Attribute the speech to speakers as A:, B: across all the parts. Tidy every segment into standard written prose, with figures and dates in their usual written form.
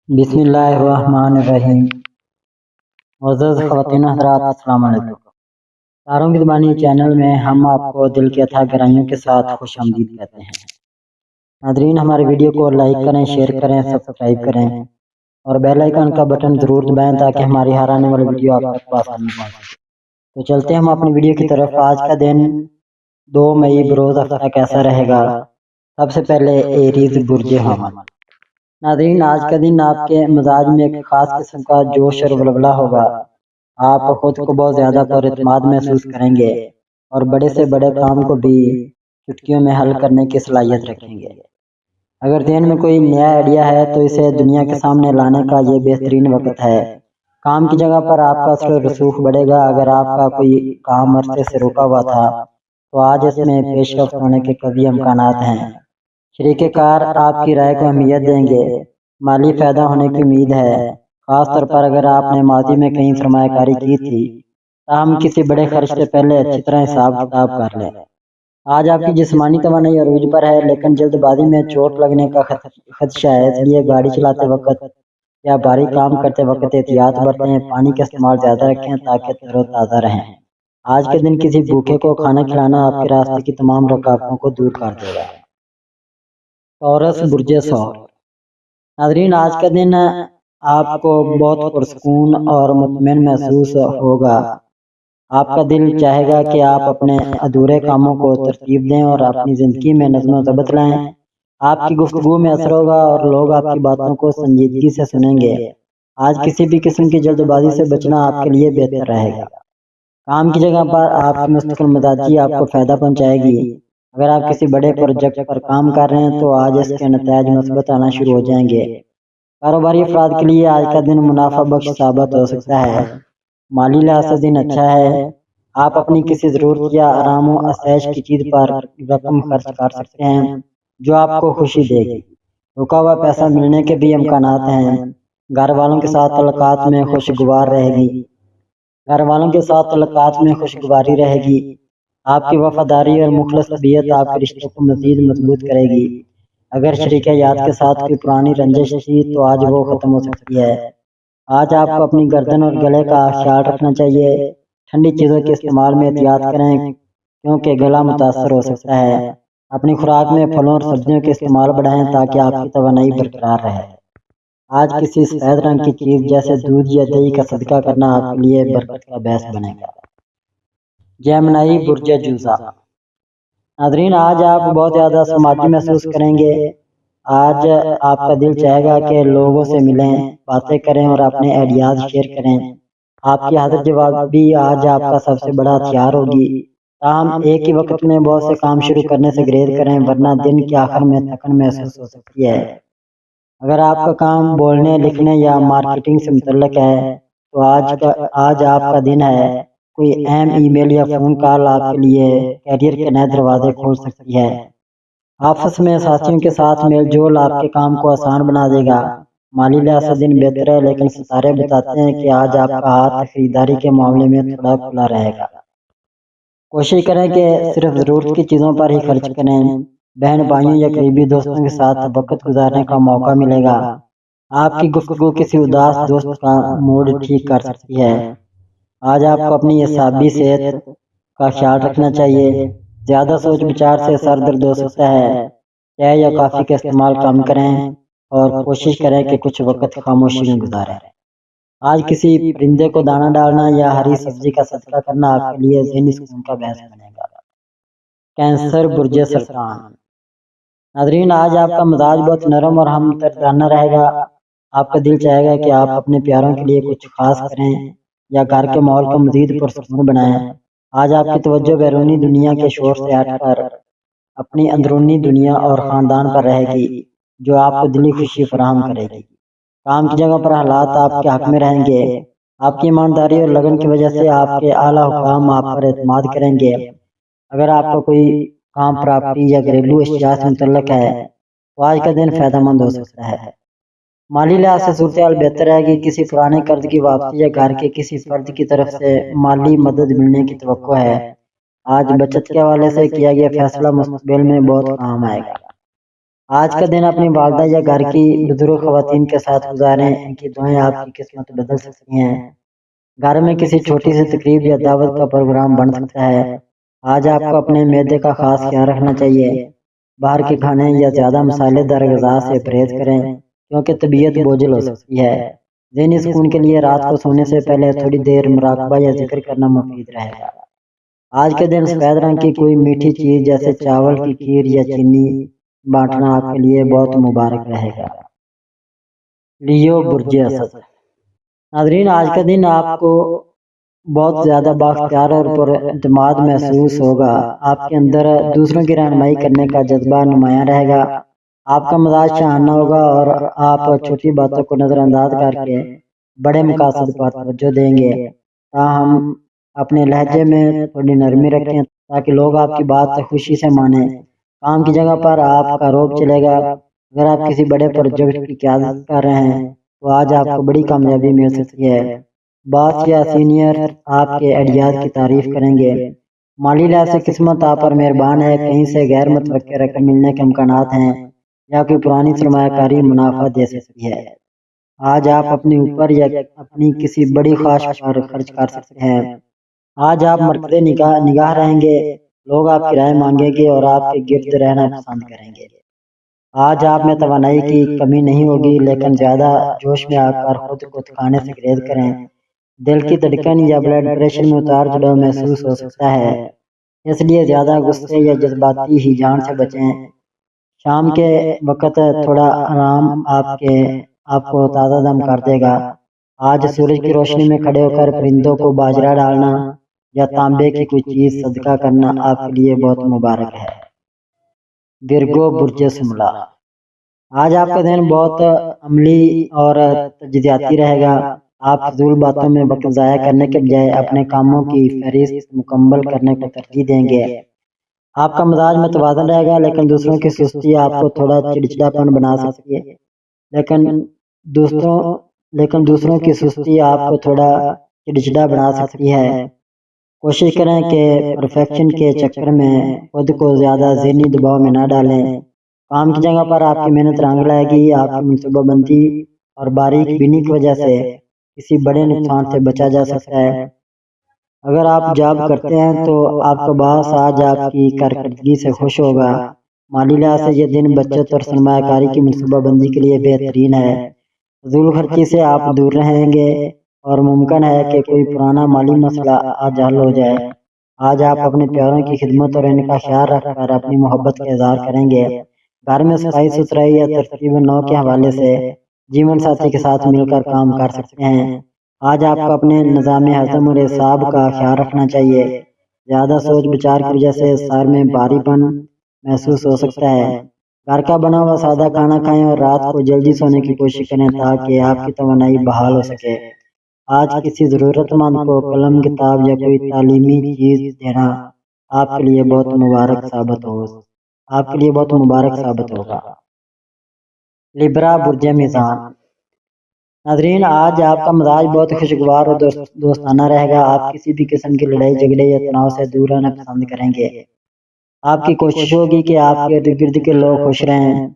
A: بسم اللہ الرحمن الرحیم۔ معزز خواتین حضرات، السلام علیکم۔ تاروں کی زبانی چینل میں ہم آپ کو دل کی اتھا گہرائیوں کے ساتھ خوش آمدید کہتے ہیں۔ ناظرین، ہمارے ویڈیو کو لائک کریں، شیئر کریں، سبسکرائب کریں اور بیل آئیکن کا بٹن ضرور دبائیں تاکہ ہماری ہر آنے والی ویڈیو آپ تک بآسانی پہنچ سکے۔ تو چلتے ہیں ہم اپنی ویڈیو کی طرف۔ آج کا دن 2 مئی بروز ہفتہ کیسا رہے گا؟ سب سے پہلے ایریز برج حمل۔ ناظرین، آج کا دن آپ کے مزاج میں ایک خاص قسم کا جوش اور ولولہ ہوگا۔ آپ خود کو بہت زیادہ پر اعتماد محسوس کریں گے اور بڑے سے بڑے کام کو بھی چٹکیوں میں حل کرنے کی صلاحیت رکھیں گے۔ اگر ذہن میں کوئی نیا آئیڈیا ہے تو اسے دنیا کے سامنے لانے کا یہ بہترین وقت ہے۔ کام کی جگہ پر آپ کا اثر و رسوخ بڑھے گا۔ اگر آپ کا کوئی کام عرصے سے رکا ہوا تھا تو آج اس میں پیش رفت ہونے کے قوی امکانات ہیں۔ شریک کار آپ کی رائے کو اہمیت دیں گے۔ مالی فائدہ ہونے کی امید ہے، خاص طور پر اگر آپ نے ماضی میں کہیں سرمایہ کاری کی تھی۔ تاہم کسی بڑے خرچ سے پہلے اچھی طرح حساب کتاب کر لیں۔ آج آپ کی جسمانی توانائی عروج پر ہے، لیکن جلد بازی میں چوٹ لگنے کا خدشہ ہے، اس لیے گاڑی چلاتے وقت یا بھاری کام کرتے وقت احتیاط برتیں۔ پانی کا استعمال زیادہ رکھیں تاکہ تر و تازہ رہیں۔ آج کے دن کسی بھوکے کو کھانا کھلانا آپ کے راستے کی تمام رکاوٹوں کو دور کر دے گا۔ ٹورس برج ثور۔ ناظرین، آج کا دن آپ کو بہت پرسکون اور مطمئن محسوس ہوگا۔ آپ کا دل چاہے گا کہ آپ اپنے ادھورے کاموں کو ترتیب دیں اور اپنی زندگی میں نظم و ضبط لائیں۔ آپ کی گفتگو میں اثر ہوگا اور لوگ آپ کی باتوں کو سنجیدگی سے سنیں گے۔ آج کسی بھی قسم کی جلد بازی سے بچنا آپ کے لیے بہتر رہے گا۔ کام کی جگہ پر آپ کی مستقل مزاجی آپ کو فائدہ پہنچائے گی۔ اگر آپ کسی بڑے پروجیکٹ پر کام کر رہے ہیں تو آج اس کے نتائج مثبت آنا شروع ہو جائیں گے۔ کاروباری افراد کے لیے آج کا دن منافع بخش ثابت ہو سکتا ہے۔ مالی لحاظ سے دن اچھا ہے۔ آپ اپنی کسی ضرورت یا آرام و آسائش کی چیز پر رقم خرچ کر سکتے ہیں جو آپ کو خوشی دے گی۔ رکا ہوا پیسہ ملنے کے بھی امکانات ہیں۔ گھر والوں کے ساتھ تعلقات میں خوشگوار رہے گی۔ گھر والوں کے ساتھ تعلقات میں خوشگواری رہے گی۔ آپ کی وفاداری اور مخلص طبیعت آپ کے رشتوں کو مزید مضبوط کرے گی۔ اگر شریک حیات کے ساتھ کوئی پرانی رنجش تھی تو آج وہ ختم ہو سکتی ہے۔ آج آپ کو اپنی گردن اور گلے کا خیال رکھنا چاہیے۔ ٹھنڈی چیزوں کے استعمال میں احتیاط کریں کیونکہ گلا متاثر ہو سکتا ہے۔ اپنی خوراک میں پھلوں اور سبزیوں کے استعمال بڑھائیں تاکہ آپ کی توانائی برقرار رہے۔ آج کسی سفید رنگ کی چیز جیسے دودھ یا دہی کا صدقہ کرنا آپ کے لیے برکت کا باعث بنے گا۔ جیمنائی برج جوزا۔ ناظرین، آج آپ بہت زیادہ سماجی محسوس کریں گے۔ آج آپ کا دل چاہے گا کہ لوگوں سے ملیں، باتیں کریں اور اپنے آئیڈیاز شیئر کریں۔ آپ کی حاضر جوابی آج آپ کا سب سے بڑا ہتھیار ہوگی۔ تاہم ایک ہی وقت میں بہت سے کام شروع کرنے سے گریز کریں ورنہ دن کے آخر میں تھکن محسوس ہو سکتی ہے۔ اگر آپ کا کام بولنے، لکھنے یا مارکیٹنگ سے متعلق ہے تو آج آپ کا دن ہے۔ کوئی اہم ای میل یا فون کال آپ کے لیے کیریئر کے نئے دروازے کھول سکتی ہے۔ آفس میں ساتھیوں کے ساتھ میل جول آپ کے کام کو آسان بنا دے گا۔ مالی لحاظ سے دن بہتر ہے، لیکن ستارے بتاتے ہیں کہ آج آپ کا ہاتھ خریداری کے معاملے میں تھوڑا کھلا رہے گا۔ کوشش کریں کہ صرف ضرورت کی چیزوں پر ہی خرچ کریں۔ بہن بھائیوں یا قریبی دوستوں کے ساتھ وقت گزارنے کا موقع ملے گا۔ آپ کی گفتگو کسی اداس دوست کا موڈ ٹھیک کر سکتی ہے۔ آج آپ کو اپنی اعصابی صحت کا خیال رکھنا چاہیے۔ زیادہ سوچ بچار سے سر درد ہو سکتا ہے۔ چائے یا کافی کا استعمال کم کریں اور کوشش کریں کہ کچھ وقت خاموشی میں گزاریں۔ آج کسی پرندے کو دانہ ڈالنا یا ہری سبزی کا صدقہ کرنا آپ کے لیے ذہنی سکون کا باعث بنے گا۔ کینسر برج سرطان۔ ناظرین، آج آپ کا مزاج بہت نرم اور ہمدردانہ رہے گا۔ آپ کا دل چاہے گا کہ آپ اپنے پیاروں کے لیے کچھ خاص کریں یا گھر کے ماحول کو مزید پرسکون بنائیں۔ آج آپ کی توجہ بیرونی دنیا کے شور سے ہٹ کر اپنی اندرونی دنیا اور خاندان پر رہے گی جو آپ کو دلی خوشی فراہم کرے گی۔ کام کی جگہ پر حالات آپ کے حق میں رہیں گے۔ آپ کی ایمانداری اور لگن کی وجہ سے آپ کے اعلیٰ حکام آپ پر اعتماد کریں گے۔ اگر آپ کا کوئی کام پراپرٹی یا گھریلو اشیاء سے متعلق ہے تو آج کا دن فائدہ مند ہو سکتا ہے۔ مالی لحاظ سے صورتحال بہتر ہے کہ کسی پرانے قرض کی واپسی یا گھر کے کسی فرد کی طرف سے مالی مدد ملنے کی توقع ہے۔ آج بچت کے حوالے سے کیا گیا فیصلہ مستقبل میں بہت کام آئے گا۔ آج کا دن اپنی والدہ یا گھر کی بزرگ خواتین کے ساتھ گزاریں، ان کی دعائیں آپ کی قسمت بدل سکتی ہیں۔ گھر میں کسی چھوٹی سی تقریب یا دعوت کا پروگرام بن سکتا ہے۔ آج آپ کو اپنے معدے کا خاص خیال رکھنا چاہیے۔ باہر کے کھانے یا زیادہ مسالے دار غذا سے پرہیز کریں کیونکہ طبیعت بوجھل ہو سکتی ہے۔ ذہنی سکون کے لیے رات کو سونے سے پہلے تھوڑی دیر مراقبہ یا ذکر کرنا مفید رہے گا۔ آج کے دن سفید رنگ کی کوئی میٹھی چیز جیسے چاول کی کھیر یا چینی بانٹنا آپ کے لیے بہت مبارک رہے گا۔ لیو برج اسد، ناظرین آج کا دن آپ کو بہت زیادہ بااختیار اور پر اعتماد محسوس ہوگا۔ آپ کے اندر دوسروں کی رہنمائی کرنے کا جذبہ نمایاں رہے گا۔ آپ کا مزاج شاندار ہوگا اور آپ چھوٹی باتوں کو نظر انداز کر کے بڑے مقاصد پر توجہ دیں گے۔ تاہم اپنے لہجے میں تھوڑی نرمی رکھیں تاکہ لوگ آپ کی بات خوشی سے مانیں۔ کام کی جگہ پر آپ کا روب چلے گا۔ اگر آپ کسی بڑے پروجیکٹ کی قیادت کر رہے ہیں تو آج آپ کو بڑی کامیابی مل سکتی ہے۔ باس یا سینئر آپ کے آئیڈیاز کی تعریف کریں گے۔ مالی لحاظ سے قسمت آپ پر مہربان ہے، کہیں سے غیر متوقع رقم ملنے کے امکانات ہیں یا کوئی پرانی سرمایہ کاری منافع دے سکتی ہے۔ آج آپ اپنے اوپر یا اپنی کسی بڑی خواہش پر خرچ کر سکتے ہیں۔ آج آپ مرکز نگاہ رہیں گے، لوگ آپ کی رائے مانگیں گے اور آپ کے گرد رہنا پسند کریں گے۔ آج آپ میں توانائی کی کمی نہیں ہوگی، لیکن زیادہ جوش میں آ کر خود کو تھکانے سے گریز کریں۔ دل کی دھڑکن یا بلڈ پریشر میں اتار چڑھاؤ محسوس ہو سکتا ہے، اس لیے زیادہ غصے یا جذباتی ہی جان سے بچیں۔ شام کے وقت تھوڑا آرام آپ کو تازہ دم کر دے گا۔ آج سورج کی روشنی میں کھڑے ہو کر پرندوں کو باجرہ ڈالنا یا تانبے کی کوئی چیز صدقہ کرنا آپ کے لیے بہت مبارک ہے۔ ورگو برج سملا، آج آپ کا دن بہت عملی اور تجزیاتی رہے گا۔ آپ فضول باتوں میں وقت ضائع کرنے کے بجائے اپنے کاموں کی فہرست مکمل کرنے کو ترجیح دیں گے۔ آپ کا مزاج متوازن رہے گا، لیکن دوسروں کی سستی آپ کو تھوڑا چڑچڑاپن بنا سکتی ہے۔ لیکن دوسروں کی سستی آپ کو تھوڑا چڑچڑا بنا سکتی ہے۔ کوشش کریں کہ پرفیکشن کے چکر میں خود کو زیادہ ذہنی دباؤ میں نہ ڈالیں۔ کام کی جگہ پر آپ کی محنت رنگ لائے گی۔ آپ کی منصوبہ بندی اور باریک بینی کی وجہ سے کسی بڑے نقصان سے بچا جا سکتا ہے۔ اگر آپ جاب کرتے ہیں تو آپ کا باس آج آپ کی کارکردگی سے خوش ہوگا۔ مالی لحاظ سے یہ دن بچت اور سرمایہ کاری کی منصوبہ بندی کے لیے بہترین ہے۔ فضول خرچی سے آپ دور رہیں گے اور ممکن ہے کہ کوئی پرانا مالی مسئلہ آج حل ہو جائے۔ آج آپ اپنے پیاروں کی خدمت اور ان کا خیال رکھ کر اپنی محبت کا اظہار کریں گے۔ گھر میں صفائی ستھرائی یا ترتیب نو کے حوالے سے جیون ساتھی کے ساتھ مل کر کام کر سکتے ہیں۔ آج آپ کو اپنے نظام ہضم اور اعصاب کا خیال رکھنا چاہیے۔ زیادہ سوچ بچار کی وجہ سے سر میں بھاری پن محسوس ہو سکتا ہے۔ گھر کا بنا ہوا سادہ کھانا کھائیں اور رات کو جلدی سونے کی کوشش کریں تاکہ آپ کی توانائی بحال ہو سکے۔ آج کسی ضرورت مند کو قلم، کتاب یا کوئی تعلیمی چیز دینا آپ کے لیے بہت مبارک ثابت ہوگا۔ لبرا برج میزان، ناظرین آج آپ کا مزاج بہت خوشگوار اور دوستانہ رہے گا۔ آپ کسی بھی قسم کی لڑائی جھگڑے یا تناؤ سے دور رہنا پسند کریں گے۔ آپ کی کوشش ہوگی کہ آپ کے ارد گرد کے لوگ خوش رہیں۔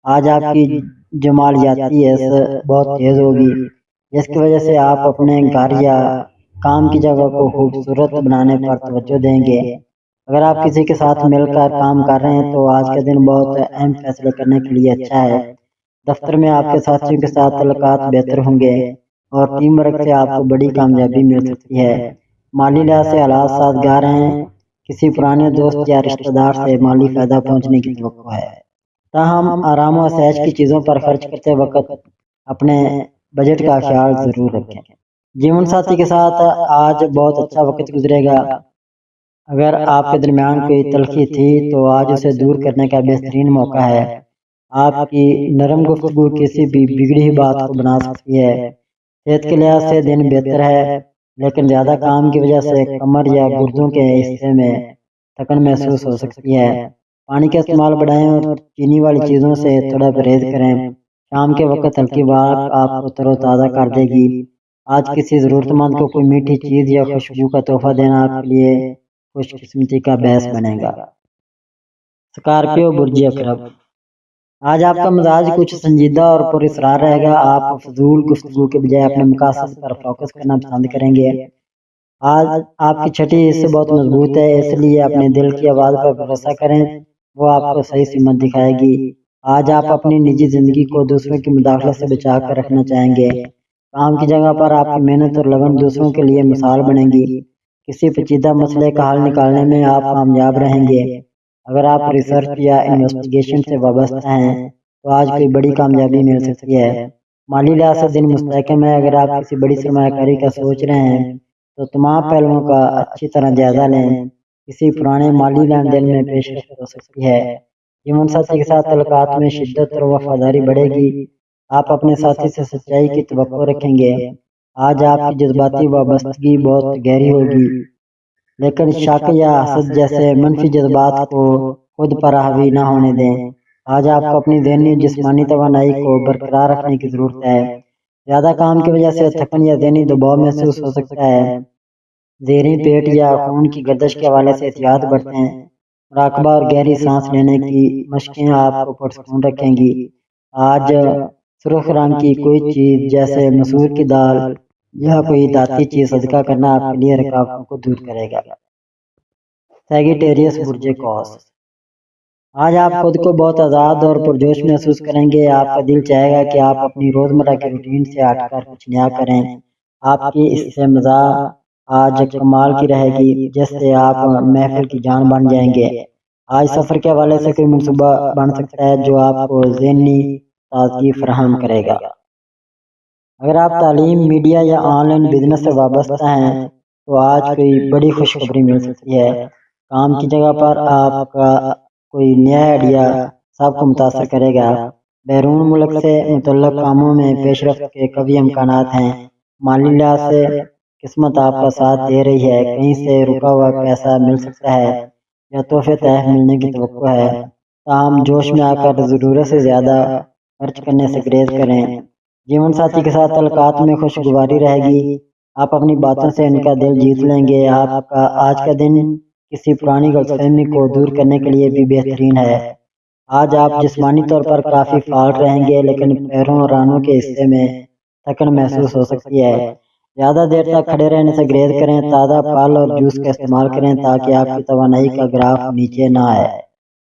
A: آج آپ کی جمالیاتی حس بہت تیز ہوگی، جس کی وجہ سے آپ اپنے گھر یا کام کی جگہ کو خوبصورت بنانے پر توجہ دیں گے۔ اگر آپ کسی کے ساتھ مل کر کام کر رہے ہیں تو آج کا دن بہت اہم فیصلے کرنے کے لیے اچھا ہے۔ دفتر میں آپ کے ساتھیوں کے ساتھ تعلقات بہتر ہوں گے اور ٹیم ورک سے آپ کو بڑی کامیابی مل سکتی ہے۔ مالی لحاظ سے حالات سازگار ہیں، کسی پرانے دوست یا رشتہ دار سے مالی فائدہ پہنچنے کی توقع ہے۔ تاہم آرام و آسائش کی چیزوں پر خرچ کرتے وقت اپنے بجٹ کا خیال ضرور رکھیں۔ جیون ساتھی کے ساتھ آج بہت اچھا وقت گزرے گا۔ اگر آپ کے درمیان کوئی تلخی تھی تو آج اسے دور کرنے کا بہترین موقع ہے۔ آپ کی نرم گفتگو کسی بھی بگڑی ہوئی بات کو بنا سکتی ہے۔ صحت کے لحاظ سے دن بہتر ہے، لیکن زیادہ کام کی وجہ سے کمر یا گردوں کے حصے میں تھکن محسوس ہو سکتی ہے۔ پانی کا استعمال بڑھائیں اور چینی والی چیزوں سے تھوڑا پرہیز کریں۔ شام کے وقت ہلکی واک آپ کو تر و تازہ کر دے گی۔ آج کسی ضرورت مند کو کوئی میٹھی چیز یا خوشبو کا تحفہ دینا آپ کے لیے خوش قسمتی کا باعث بنے گا۔ اسکارپیو برج عقرب، آج آپ کا مزاج کچھ سنجیدہ اور پراسرار رہے گا. آپ فضول گفتگو کے بجائے اپنے مقاصد پر فوکس کرنا پسند کریں گے. آج آپ کی چھٹی حصے بہت مضبوط ہے، اس لیے اپنے دل کی آواز پر بھروسہ کریں، وہ آپ کو صحیح سمت دکھائے گی. آج آپ اپنی نجی زندگی کو دوسروں کی مداخلت سے بچا کر رکھنا چاہیں گے. کام کی جگہ پر آپ کی محنت اور لگن دوسروں کے لیے مثال بنے گی. کسی پیچیدہ مسئلے کا حل نکالنے میں آپ کامیاب رہیں گے. اگر آپ ریسرچ یا انویسٹیگیشن سے وابستہ ہیں تو آج کوئی بڑی کامیابی مل سکتی ہے. مالی لحاظ سے دن مستحکم ہے. اگر آپ کسی بڑی سرمایہ کاری کا سوچ رہے ہیں تو تمام پہلوؤں کا اچھی طرح جائزہ لیں. کسی پرانے مالی لین دین میں پیش رفت ہو سکتی ہے. جیون ساتھی کے ساتھ تعلقات میں شدت اور وفاداری بڑھے گی. آپ اپنے ساتھی سے سچائی کی توقع رکھیں گے. آج آپ کی جذباتی وابستگی بہت گہری ہوگی، لیکن شک یا حسد جیسے منفی جذبات کو خود پر حاوی نہ ہونے دیں. آج آپ کو اپنی ذہنی اور جسمانی توانائی کو برقرار رکھنے کی ضرورت ہے. زیادہ کام کی وجہ سے تھکن یا ذہنی دباؤ محسوس ہو سکتا ہے. زہری پیٹ یا خون کی گردش کے حوالے سے احتیاط برتیں. مراقبہ اور گہری سانس لینے کی مشقیں آپ کو پرسکون رکھیں گی. آج سرخ رنگ کی کوئی چیز جیسے مسور کی دال یا کوئی ذاتی چیز صدقہ کرنا آپ کے لیے رکاوٹوں کو دور کرے گا. سیگیٹیریس برج قوس. آج آپ خود کو بہت آزاد اور پرجوش محسوس کریں گے. آپ کا دل چاہے گا کہ آپ اپنی روزمرہ کے روٹین سے ہٹ کر کچھ نیا کریں. آپ کی اس سے مزہ آج کمال کی رہے گی، جس سے آپ محفل کی جان بن جائیں گے. آج سفر کے حوالے سے کوئی منصوبہ بن سکتا ہے جو آپ کو ذہنی تازگی فراہم کرے گا. اگر آپ تعلیم، میڈیا یا آن لائن بزنس سے وابستہ ہیں تو آج کوئی بڑی خوشخبری مل سکتی ہے. کام کی جگہ پر آپ کا کوئی نیا آئیڈیا سب کو متاثر کرے گا. بیرون ملک سے متعلق کاموں میں پیش رفت کے قوی امکانات ہیں. مالی لحاظ سے قسمت آپ کا ساتھ دے رہی ہے. کہیں سے رکا ہوا پیسہ مل سکتا ہے یا تحفے تحائف ملنے کی توقع ہے. تاہم جوش میں آ کر ضرورت سے زیادہ خرچ کرنے سے گریز کریں. جیون ساتھی کے ساتھ تعلقات میں خوشگواری رہے گی. آپ اپنی باتوں سے ان کا دل جیت لیں گے. آپ کا آج کا دن کسی پرانی غلط فہمی کو دور کرنے کے لیے بھی بہترین ہے. آج آپ جسمانی طور پر کافی فعال رہیں گے، لیکن پیروں اور رانوں کے حصے میں تھکن محسوس ہو سکتی ہے. زیادہ دیر تک کھڑے رہنے سے گریز کریں. تازہ پھل اور جوس کا استعمال کریں تاکہ آپ کی توانائی کا گراف نیچے نہ آئے.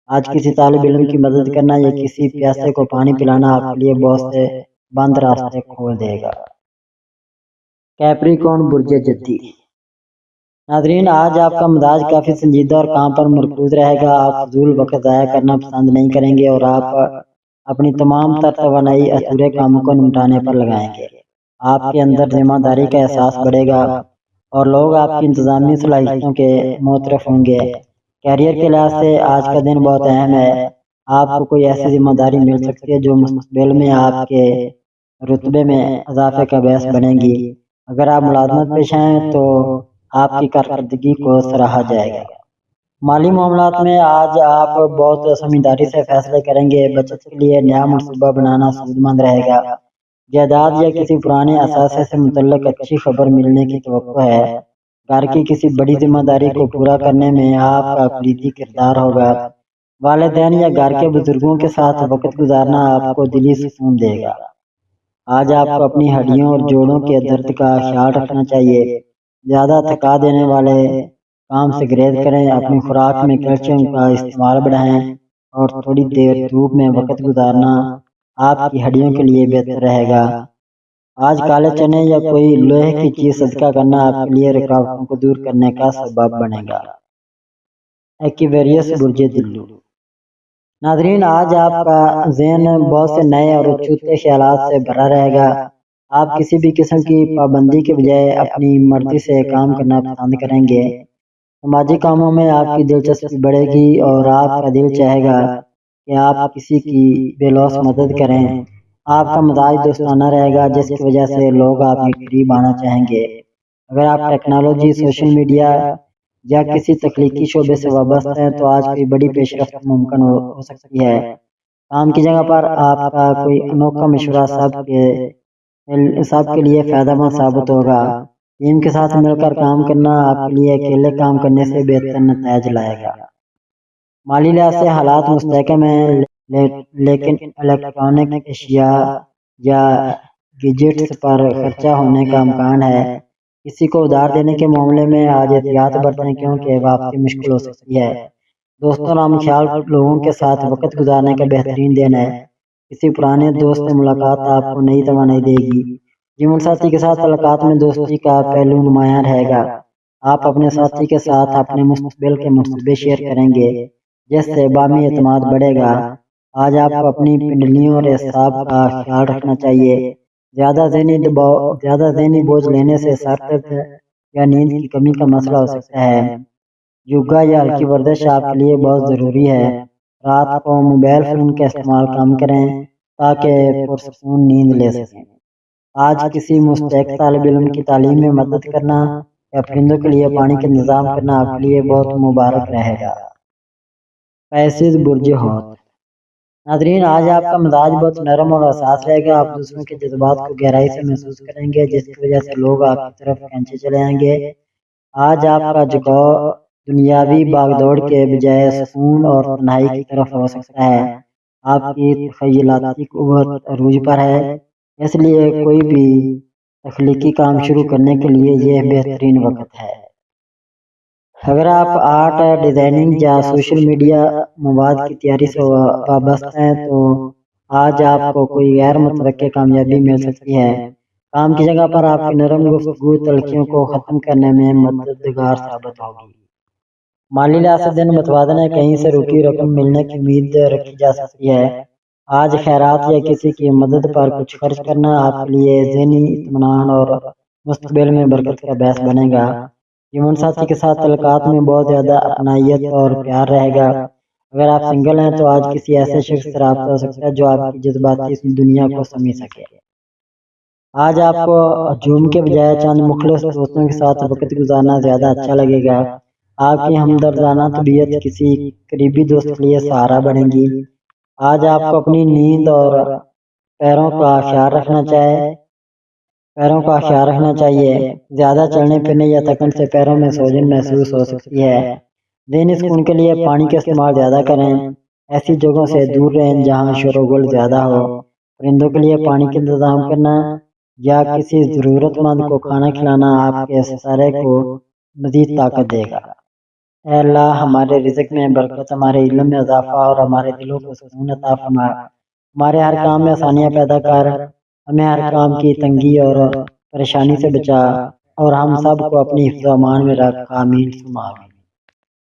A: آج کسی طالب علم کی مدد کرنا یا کسی پیاسے کو پانی پلانا آپ کے لیے بہت سے بند راستے کھول دے گا. کیپریکارن برج جدی. ناظرین، آج آپ کا مزاج کافی سنجیدہ اور کام پر مرکوز رہے گا. آپ فضول وقت ضائع کرنا پسند نہیں کریں گے اور آپ اپنی تمام تر توانائی ادھورے کاموں کو نمٹانے پر لگائیں گے. آپ کے اندر ذمہ داری کا احساس بڑھے گا اور لوگ آپ کی انتظامی صلاحیتوں کے معترف ہوں گے. کیریئر کے لحاظ سے آج کا دن بہت اہم ہے. آپ کو کوئی ایسی ذمہ داری مل سکتی ہے جو مستقبل میں آپ کے رتبے میں اضافے کا باعث بنے گی. اگر آپ ملازمت پیشہ ہیں تو آپ کی کارکردگی کو سراہا جائے گا. مالی معاملات میں آج آپ بہت سمجھداری سے فیصلے کریں گے. بچت کے لیے نیا منصوبہ بنانا سود مند رہے گا. جائیداد یا کسی پرانے اثاثے سے متعلق اچھی خبر ملنے کی توقع ہے. گھر کی کسی بڑی ذمہ داری کو پورا کرنے میں آپ کا کلیدی کردار ہوگا. والدین یا گھر کے بزرگوں کے ساتھ وقت گزارنا آپ کو دلی سکون دے گا. آج آپ کو اپنی ہڈیوں اور جوڑوں کے درد کا خیال رکھنا چاہیے. زیادہ تھکا دینے والے کام سے گریز کریں. اپنی خوراک میں کیلشیم کا استعمال بڑھائیں اور تھوڑی دیر دھوپ میں وقت گزارنا آپ کی ہڈیوں کے لیے بہتر رہے گا. آج کالے چنے یا کوئی لوہے کی چیز صدقہ کرنا آپ کے لیے رکاوٹوں کو دور کرنے کا سبب بنے گا. ایکویریس برج دلو. ناظرین، آج آپ کا ذہن بہت سے نئے اور اچھوتے خیالات سے بھرا رہے گا. آپ کسی بھی قسم کی پابندی کے بجائے اپنی مرضی سے کام کرنا پسند کریں گے. سماجی کاموں میں آپ کی دلچسپی بڑھے گی اور آپ کا دل چاہے گا کہ آپ کسی کی بے لوث مدد کریں. آپ کا مزاج دوستانہ رہے گا، جس کی وجہ سے لوگ آپ کے قریب آنا چاہیں گے. اگر آپ ٹیکنالوجی، سوشل میڈیا یا کسی تخلیقی شعبے سے وابستہ ہیں تو آج کوئی بڑی پیش رفت ممکن ہو سکتی ہے. کام کی جگہ پر آپ کا کوئی انوکھا مشورہ سب کے لیے فائدہ مند ثابت ہوگا. ٹیم کے ساتھ مل کر کام کرنا آپ کے لیے اکیلے کام کرنے سے بہتر نتائج لائے گا. مالی لحاظ سے حالات مستحکم ہیں، لیکن الیکٹرانک اشیاء یا گیجٹس پر خرچہ ہونے کا امکان ہے۔ کسی کو ادھار دینے کے معاملے میں آج احتیاط برتیں کیونکہ واپسی مشکل ہو سکتی ہے۔ دوستوں نام خیال لوگوں کے ساتھ وقت گزارنے کا بہترین دن ہے۔ کسی پرانے دوست سے ملاقات آپ کو نئی توانائی دے گی۔ جیون ساتھی کے ساتھ تعلقات میں دوستی کا پہلو نمایاں رہے گا۔ آپ اپنے ساتھی کے ساتھ اپنے مستقبل کے منصوبے شیئر کریں گے جس سے باہمی اعتماد بڑھے گا۔ آج آپ کو اپنی پنڈلیوں اور اعصاب کا خیال رکھنا چاہیے۔ زیادہ ذہنی بوجھ لینے سے سر درد یا نیند کی کمی کا مسئلہ ہو سکتا ہے۔ یوگا یا ہلکی ورزش آپ کے لیے بہت ضروری ہے۔ رات کو موبائل فون کا استعمال کم کریں تاکہ پرسکون نیند لے سکیں۔ آج کسی مستحق طالب علم کی تعلیم میں مدد کرنا یا پرندوں کے لیے پانی کا انتظام کرنا آپ کے لیے بہت مبارک رہے گا۔ پیسز برج حوت۔ ناظرین، آج آپ کا مزاج بہت نرم اور حساس رہے گا۔ آپ دوسروں کے جذبات کو گہرائی سے محسوس کریں گے جس کی وجہ سے لوگ آپ کی طرف کھینچے چلے آئیں گے۔ آج آپ کا جھکاؤ دنیاوی باغ دوڑ کے بجائے سکون اور تنہائی کی طرف ہو سکتا ہے۔ آپ کی تخیلاتی قوت عروج پر ہے، اس لیے کوئی بھی تخلیقی کام شروع کرنے کے لیے یہ بہترین وقت ہے۔ اگر آپ آرٹ، ڈیزائننگ یا سوشل میڈیا مواد کی تیاری سے وابستہ ہیں تو آج آپ کو کوئی غیر متوقع کامیابی مل سکتی ہے۔ کام کی جگہ پر آپ کی نرم گفتگو تلخیوں کو ختم کرنے میں مددگار ثابت ہوگی۔ مالی لحاظ سے دن متوازن ہے، کہیں سے رکی رقم ملنے کی امید رکھی جا سکتی ہے۔ آج خیرات یا کسی کی مدد پر کچھ خرچ کرنا آپ کے لیے ذہنی اطمینان اور مستقبل میں برکت کا باعث بنے گا۔ جیون ساتھی کے ساتھ تعلقات میں بہت زیادہ اپنائیت اور پیار رہے گا۔ اگر آپ سنگل ہیں تو آج کسی ایسے شخص سے رابطہ ہو سکتا ہے جو آپ کی جذباتی دنیا کو سمجھ سکے۔ آج آپ کو ہجوم کے بجائے چند مخلص دوستوں کے ساتھ وقت گزارنا زیادہ اچھا لگے گا۔ آپ کی ہمدردانہ طبیعت کسی قریبی دوست کے لیے سہارا بنے گی۔ آج آپ کو اپنی نیند اور پیروں کا خیال رکھنا چاہیے۔ زیادہ چلنے پھرنے یا تھکن سے پیروں میں سوجن محسوس ہو سکتی ہے۔ ذہنی سکون کے لیے پانی کا استعمال زیادہ کریں۔ ایسی جگہوں سے دور رہیں جہاں شور و گل زیادہ ہو۔ پرندوں کے لیے پانی کا انتظام کرنا یا کسی ضرورت مند کو کھانا کھلانا آپ کے ستارے کو مزید طاقت دے گا۔ اے اللہ، ہمارے رزق میں برکت، ہمارے علم میں اضافہ اور ہمارے دلوں کو سکون عطا فرما۔ ہمارے ہر کام میں آسانیاں پیدا کر، ہمیں ہر کام کی تنگی اور پریشانی سے بچا اور ہم سب کو اپنی حفظ و امان میں رکھ۔ آمین ثم آمین۔